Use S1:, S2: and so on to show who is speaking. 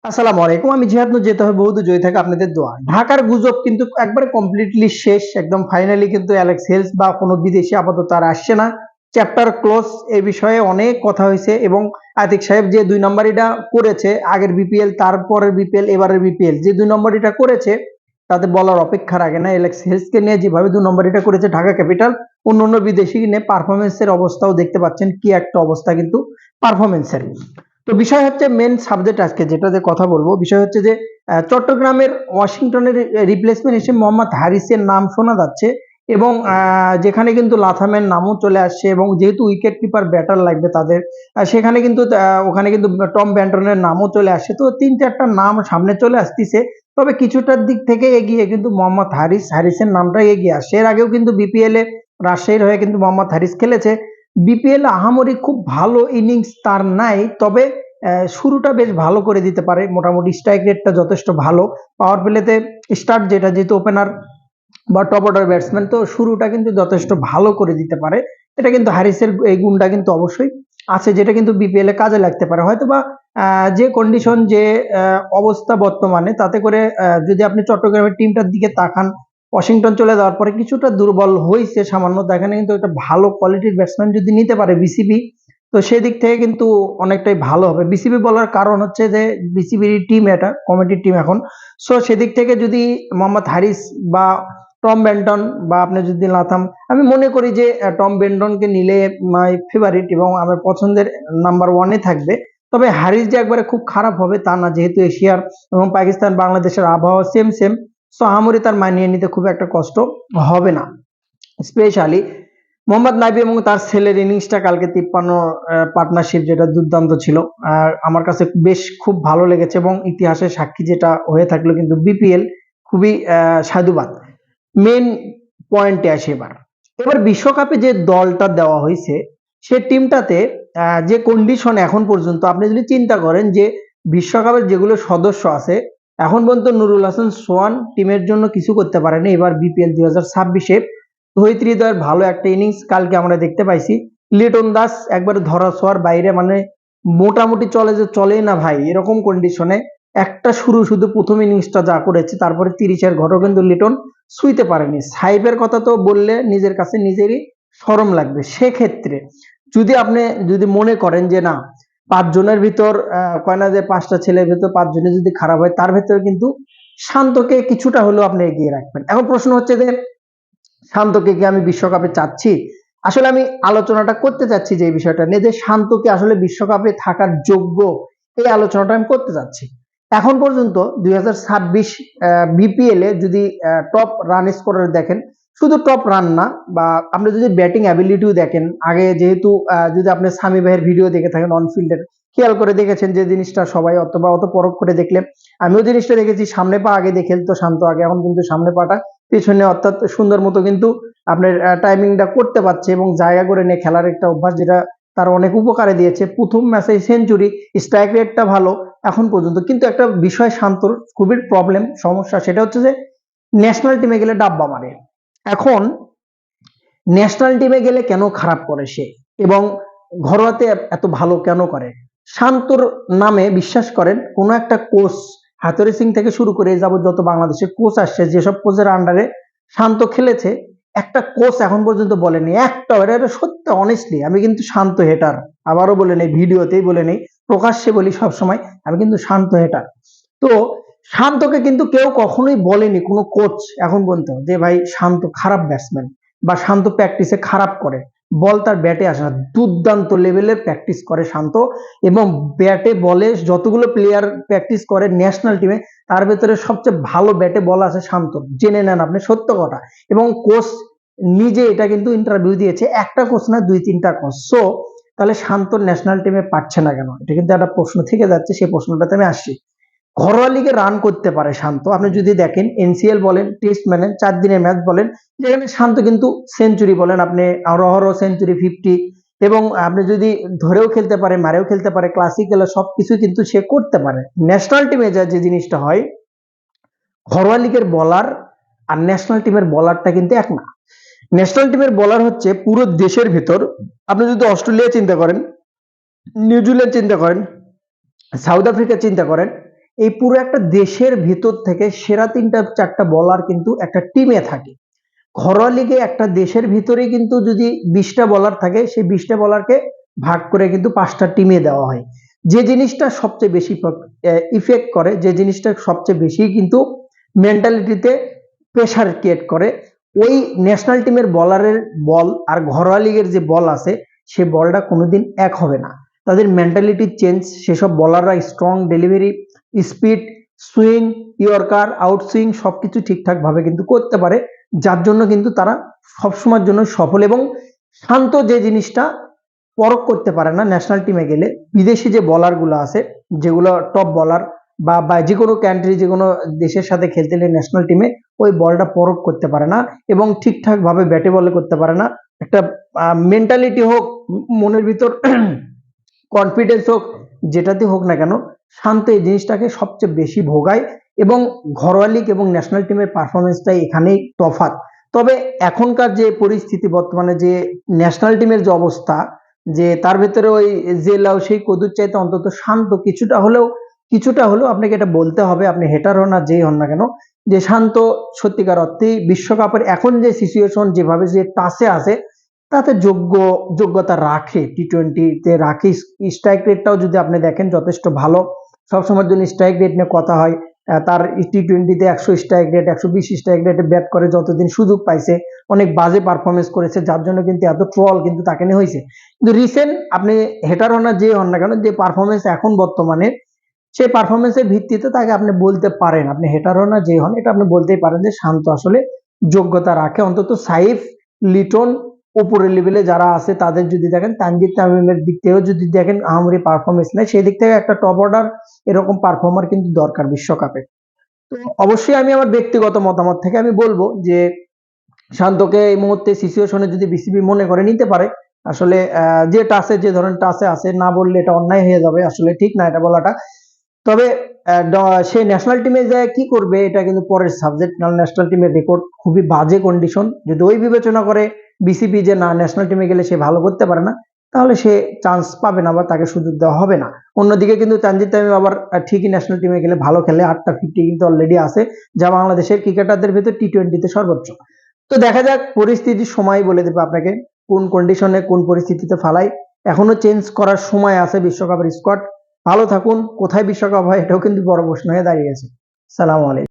S1: আসসালামু আলাইকুম। আমি জিহাদ নূর, যেতে হবে বহুদূর, জয় থাকে আপনাদের দোয়া। ঢাকার গুজব কিন্তু একবারে কমপ্লিটলি শেষ, একদম ফাইনালি কিন্তু অ্যালেক্স হেলস বা কোনো বিদেশি আপাতত আর আসছে না। Chapter close. এই বিষয়ে অনেক কথা হয়েছে এবং আতিক সাহেব যে ২ নম্বরইটা করেছে, আগের বিপিএল, তারপরের বিপিএল, এবারের বিপিএল যে ২ নম্বরইটা করেছে, তাতে বলার অপেক্ষা রাখে না। অ্যালেক্স হেলসকে নিয়ে যেভাবে ২ নম্বরইটা করেছে ঢাকা ক্যাপিটাল, অন্য বিদেশি নিয়ে পারফরমেন্সের অবস্থাও দেখতে পাচ্ছেন, কি একটা অবস্থা কিন্তু পারফরমেন্সের। তো বিষয় হচ্ছে, মেন সাবজেক্ট আজকে যেটা যে কথা বলবো, বিষয় হচ্ছে যে চট্টগ্রামের ওয়াশিংটনের রিপ্লেসমেন্ট হিসেবে মোহাম্মদ হারিসের নাম শোনা যাচ্ছে এবং যেখানে কিন্তু লাথামের নামও চলে আসছে এবং যেহেতু উইকেট কিপার ব্যাটার লাগবে তাদের, সেখানে কিন্তু ওখানে কিন্তু টম ব্যান্টনের নামও চলে আসছে। তো ৩-৪টা নাম সামনে চলে আসতেছে, তবে কিছুটার দিক থেকে এগিয়ে কিন্তু মোহাম্মদ হারিসের নামটা এগিয়ে আসছে। এর আগেও কিন্তু বিপিএল এ রাজশাহীর হয়ে কিন্তু মোহাম্মদ হারিস খেলেছে। বিপিএল আহামরি খুব ভালো ইনিংস তার নাই, তবে শুরুটা বেশ ভালো করে দিতে পারে। মোটামুটি স্ট্রাইক রেটটা যথেষ্ট ভালো। পাওয়ার প্লেতে স্টার্ট, যেটা যেহেতু ওপেনার বা টপ অর্ডার ব্যাটসম্যান, তো শুরুটা কিন্তু যথেষ্ট ভালো করে দিতে পারে। এটা কিন্তু হারিসের এই গুণটা কিন্তু অবশ্যই আছে, যেটা কিন্তু বিপিএল এ কাজে লাগতে পারে। হয়তো বা যে কন্ডিশন, যে অবস্থা বর্তমানে, তাতে করে যদি আপনি চট্টগ্রামের টিমটার দিকে তাকান, ওয়াশিংটন চলে যাওয়ার পরে কিছুটা দুর্বল হয়েছে সামান্য। দেখেন কিন্তু একটা ভালো কোয়ালিটির ব্যাটসম্যান যদি নিতে পারে বিসিবি, তো সেদিক থেকে কিন্তু অনেকটাই ভালো হবে। বিসিবি বলার কারণ হচ্ছে যে বিসিবির টিম, এটা কমিটির টিম এখন। সো সেদিক থেকে যদি মোহাম্মদ হারিস বা টম বেন্টন বা আপনি যদি লাথাম, আমি মনে করি যে টম বেন্টনকে নিলে মাই ফেভারিট এবং আমার পছন্দের নাম্বার ওয়ানে থাকবে। তবে হারিস যে একবারে খুব খারাপ হবে তা না, যেহেতু এশিয়ার এবং পাকিস্তান বাংলাদেশের আবহাওয়া সেম সেম। সো আহামরি তার মানিয়ে নিতে খুব একটা কষ্ট হবে না। স্পেশালি মোহাম্মদ নাবি এবং তার ছেলের ইনিংসটা কালকে ৫৩ পার্টনারশিপ, যেটা দুর্দান্ত ছিল। আমার কাছে বেশ খুব ভালো লেগেছে এবং ইতিহাসের সাক্ষী যেটা হয়ে থাকলো কিন্তু বিপিএল, খুবই সাধুবাদ। মেন পয়েন্টে আসে এবার বিশ্বকাপে যে দলটা দেওয়া হয়েছে, সে টিমটাতে যে কন্ডিশন এখন পর্যন্ত, আপনি যদি চিন্তা করেন যে বিশ্বকাপের যেগুলো সদস্য আছে, এখন পর্যন্ত নুরুল হাসান সোহান টিমের জন্য কিছু করতে পারেনি। এবার বিপিএল 2026-এ রোহিত হৃদয়ের ভালো একটা ইনিংস কালকে আমরা দেখতে পাইছি। লিটন দাস একবারে ধরা ছোঁয়ার বাইরে, মানে মোটামুটি চলে যে চলেই না ভাই, এরকম কন্ডিশনে একটা শুরু শুধু প্রথম ইনিংসটা যা করেছে, তারপরে 30-এর ঘরও কিন্তু লিটন ছুঁইতে পারেনি। সাইবের কথা তো বললে নিজের কাছে নিজেরই শরম লাগবে। সেক্ষেত্রে যদি মনে করেন যে না, ৫ জনের ভিতর কয় না যে ৫টা ছেলের ভিতর ৫ জনে যদি খারাপ হয়, তার ভিতরে কিন্তু শান্তকে কিছুটা হলেও আপনি এগিয়ে রাখবেন। এখন প্রশ্ন হচ্ছে যে শান্তকে কি আমি বিশ্বকাপে চাচ্ছি? আসলে আমি আলোচনাটা করতে চাচ্ছি যে এই বিষয়টা নিয়ে, যে শান্ত কি আসলে বিশ্বকাপে থাকার যোগ্য, এই আলোচনাটা আমি করতে চাচ্ছি। এখন পর্যন্ত 2026 বিপিএল এ যদি টপ রান স্কোরার দেখেন, শুধু টপ রান না, বা আপনি যদি ব্যাটিং অ্যাবিলিটিও দেখেন, আগে যেহেতু যদি আপনি সামি ভাইয়ের ভিডিও দেখে থাকেন অনফিল্ডের, খেয়াল করে দেখেছেন যে জিনিসটা সবাই, অথবা অত পরখ করে দেখলে আমিও জিনিসটা দেখেছি, সামনে পা আগে দিয়ে খেলতো শান্ত আগে, এখন কিন্তু সামনে পাটা পেছনে, অর্থাৎ সুন্দর মতো কিন্তু আপনার টাইমিংটা করতে পারছে এবং জায়গা করে নিয়ে খেলার একটা অভ্যাস, যেটা তার অনেক উপকারে দিয়েছে। প্রথম ম্যাচে সেঞ্চুরি, স্ট্রাইক রেটটা ভালো এখন পর্যন্ত। কিন্তু একটা বিষয় শান্তর খুবই প্রবলেম, সমস্যা, সেটা হচ্ছে যে ন্যাশনাল টিমে গেলে ডাব্বা মারে। এখন ন্যাশনাল টিমে গেলে কেন খারাপ করে সে, এবং ঘরোয়াতে এত ভালো কেন করে? শান্তর নামে বিশ্বাস করেন কোন একটা কোচ, হাতুড়ি সিং থেকে শুরু করে যাবত যত বাংলাদেশে কোচ আসছে, যেসব কোচের আন্ডারে শান্ত খেলেছে, একটা কোচ এখন পর্যন্ত বলেনি একটা, এটা সত্যি অনেস্টলি। আমি কিন্তু শান্ত হেটার, আবারও বলে নেই, ভিডিওতেই বলে নেই, প্রকাশ্যে বলি সবসময়, আমি কিন্তু শান্ত হেটার। তো শান্তকে কিন্তু কেউ কখনোই বলেনি, কোনো কোচ এখন পর্যন্ত, যে ভাই শান্ত খারাপ ব্যাটসম্যান বা শান্ত প্র্যাকটিসে খারাপ করে, বল তার ব্যাটে আসে না। দুর্দান্ত লেভেলের প্র্যাকটিস করে শান্ত, এবং ব্যাটে বলে যতগুলো প্লেয়ার প্র্যাকটিস করে ন্যাশনাল টিমে, তার ভেতরে সবচেয়ে ভালো ব্যাটে বল আছে শান্ত, জেনে নেন আপনি, সত্য কথা। এবং কোচ নিজে এটা কিন্তু ইন্টারভিউ দিয়েছে, একটা কোচ না, 2-3টা কোচ। সো তাহলে শান্ত ন্যাশনাল টিমে পাচ্ছে না কেন, এটা কিন্তু একটা প্রশ্ন থেকে যাচ্ছে। সেই প্রশ্নটাতে আমি আসছি। ঘরোয়া লিগে রান করতে পারে শান্ত, আপনি যদি দেখেন এনসিএল বলেন, টেস্ট বলেন, 4 দিনের ম্যাচ বলেন, যেখানে শান্ত কিন্তু সেঞ্চুরি বলেন আপনি, অহরহ সেঞ্চুরি, 50, এবং আপনি যদি ধরেও খেলতে পারে, মারেও খেলতে পারে, ক্লাসিক্যাল সবকিছু কিন্তু সে করতে পারে। ন্যাশনাল টিমে যে জিনিসটা হয়, ঘরোয়া লিগের বলার আর ন্যাশনাল টিমের বলারটা কিন্তু এক না। ন্যাশনাল টিমের বলার হচ্ছে পুরো দেশের ভিতর, আপনি যদি অস্ট্রেলিয়া চিন্তা করেন, নিউজিল্যান্ড চিন্তা করেন, সাউথ আফ্রিকা চিন্তা করেন, এই পুরো একটা দেশের ভিতর থেকে সেরা 3-4টা বলার কিন্তু একটা টিমে থাকে। ঘরোয়া লিগে একটা দেশের ভিতরে কিন্তু যদি 20টা বলার থাকে, সেই 20টা বলারকে ভাগ করে কিন্তু 5টা টিমে দেওয়া হয়। যে জিনিসটা সবচেয়ে বেশি ইফেক্ট করে, যে জিনিসটা সবচেয়ে বেশি কিন্তু মেন্টালিটিতে প্রেসার ক্রিয়েট করে, ওই ন্যাশনাল টিমের বলারের বল আর ঘরোয়া লিগের যে বল আছে সে বলটা কোনোদিন এক হবে না। তাদের মেন্টালিটি চেঞ্জ, সেসব বলাররা strong delivery, speed, swing, yorker, outswing সবকিছু ঠিকঠাক ভাবে কিন্তু করতে পারে, যার জন্য কিন্তু তারা সবসময়ের জন্য সফল এবং শান্ত। যে জিনিসটা পরখ করতে পারে না ন্যাশনাল টিমে গেলে, বিদেশি যে বলারগুলো আছে যেগুলো টপ বলার বা যে কোনো কান্ট্রি যে কোনো দেশের সাথে খেলতে গেলে ন্যাশনাল টিমে ওই বলটা পরখ করতে পারে না এবং ঠিকঠাক ভাবে ব্যাটে বলে করতে পারে না। একটা মেন্টালিটি হোক, মনের ভিতর কনফিডেন্স হোক, যেটাতে হোক না কেন, শান্ত এই জিনিসটাকে সবচেয়ে বেশি ভোগায় এবং ঘরোয়া লিগ এবং ন্যাশনাল টিমের পারফরমেন্সটাই এখানেই তফাৎ। তবে এখনকার যে পরিস্থিতি, বর্তমানে যে ন্যাশনাল টিমের যে অবস্থা, যে তার ভেতরে ওই যে লাউ সেই কদুর চাইতে অন্তত শান্ত কিছুটা হলেও আপনাকে এটা বলতে হবে, আপনি হেটার হন আর যেই হন না কেন, যে শান্ত সত্যিকার অর্থেই বিশ্বকাপের এখন যে সিচুয়েশন, যেভাবে যে টাসে আছে, তাতে যোগ্যতা রাখে, টি-20-তে রাখে। স্ট্রাইক রেটটাও যদি আপনি দেখেন যথেষ্ট ভালো, সবসময়ের জন্য স্ট্রাইক রেট নিয়ে কথা হয়। তার টি-20-তে 100 স্ট্রাইক রেট, 120 স্ট্রাইক রেটে ব্যাট করে যতদিন সুযোগ পাইছে অনেক বাজে পারফরমেন্স করেছে, যার জন্য কিন্তু এত ট্রল কিন্তু তাকে নিয়ে হয়েছে। কিন্তু রিসেন্ট আপনি হেটার হন আর যে হন না কেন, যে পারফরমেন্স এখন বর্তমানে, সেই পারফরমেন্সের ভিত্তিতে তাকে আপনি বলতে পারেন, আপনি হেটার হন আর যে হন, এটা আপনি বলতেই পারেন যে শান্ত আসলে যোগ্যতা রাখে। অন্তত সাইফ, লিটন, উপরের লেভেলে যারা আছে তাদের যদি দেখেন, তানজিদ তামিমের দিক থেকেও যদি দেখেন আহামরি পারফরমেন্স নেই, সেই দিক থেকে একটা টপ অর্ডার এরকম পারফর্মার কিন্তু দরকার বিশ্বকাপে। তো অবশ্যই আমি আমার ব্যক্তিগত মতামত থেকে আমি বলবো যে শান্তকে এই মুহূর্তে সিচুয়েশনে যদি বিসিবি মনে করে নিতে পারে, আসলে যে টাসে, যে ধরনের টাসে আছে, না বললে এটা অন্যায় হয়ে যাবে, আসলে ঠিক না এটা বলাটা। তবে সে ন্যাশনাল টিমে যায় কি করবে এটা কিন্তু পরের সাবজেক্ট, কারণ ন্যাশনাল টিমের রেকর্ড খুবই বাজে কন্ডিশন। যদি ওই বিবেচনা করে বিসিবি যে না, ন্যাশনাল টিমে গেলে সে ভালো করতে পারে না, তাহলে সে চান্স পাবে না বা তাকে সুযোগ দেওয়া হবে না। অন্যদিকে কিন্তু তানজিদ তামিম আবার ঠিকই ন্যাশনাল টিমে গেলে ভালো খেলে, 8টা 50 কিন্তু অলরেডি আছে, যা বাংলাদেশের ক্রিকেটারদের ভিতর টি-20-তে সর্বোচ্চ। তো দেখা যাক, পরিস্থিতি সময় বলে দেবে আপনাকে কোন কন্ডিশনে কোন পরিস্থিতিতে ফালাই। এখনো চেঞ্জ করার সময় আছে বিশ্বকাপের স্কোয়াড। ভালো থাকুন। কোথায় বিশ্বকাপ হয় এটাও কিন্তু বড় প্রশ্ন হয়ে দাঁড়িয়েছে। সালাম আলাইকুম।